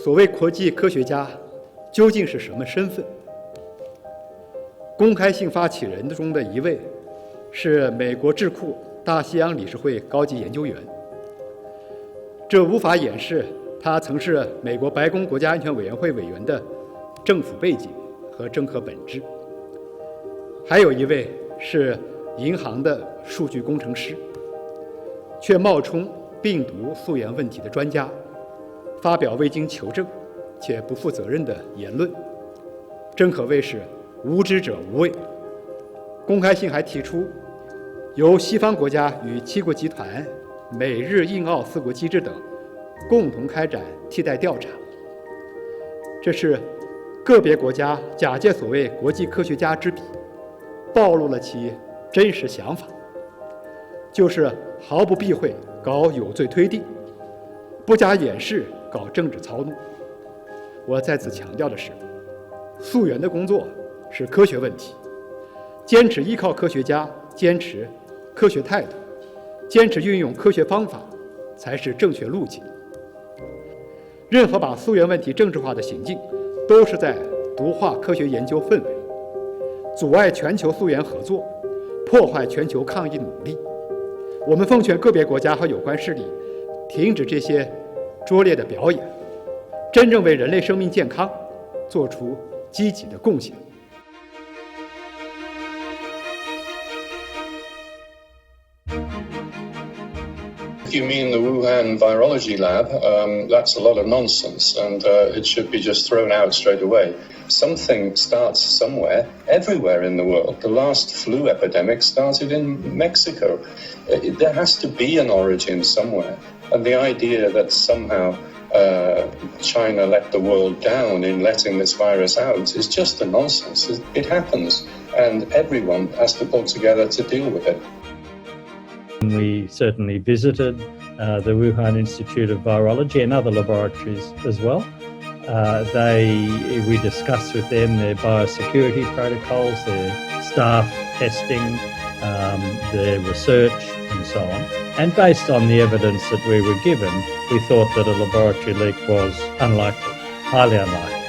所谓国际科学家究竟是什么身份？公开性发起人中的一位是美国智库大西洋理事会高级研究员，这无法掩饰他曾是美国白宫国家安全委员会委员的政府背景和政客本质。还有一位是银行的数据工程师，却冒充病毒溯源问题的专家，发表未经求证且不负责任的言论，真可谓是无知者无畏。公开信还提出，由西方国家与七国集团、美日印澳四国机制等共同开展替代调查。这是个别国家假借所谓国际科学家之笔，暴露了其真实想法，就是毫不避讳搞有罪推定，不加掩饰搞政治操弄。我在此强调的是，溯源的工作是科学问题，坚持依靠科学家，坚持科学态度，坚持运用科学方法，才是正确路径。任何把溯源问题政治化的行径，都是在毒化科学研究氛围，阻碍全球溯源合作，破坏全球抗疫努力。我们奉劝个别国家和有关势力停止这些拙劣的表演，真正为人类生命健康做出积极的贡献。If you mean the Wuhan virology lab, that's a lot of nonsense, and it should be just thrown out straight away. Something starts somewhere, everywhere in the world. The last flu epidemic started in Mexico. There has to be an origin somewhere, and the idea that somehow China let the world down in letting this virus out is just a nonsense. It happens, and everyone has to pull together to deal with it. We certainly visited the Wuhan Institute of Virology and other laboratories as well. We discussed with them their biosecurity protocols, their staff testing, their research and so on. And based on the evidence that we were given, we thought that a laboratory leak was unlikely, highly unlikely.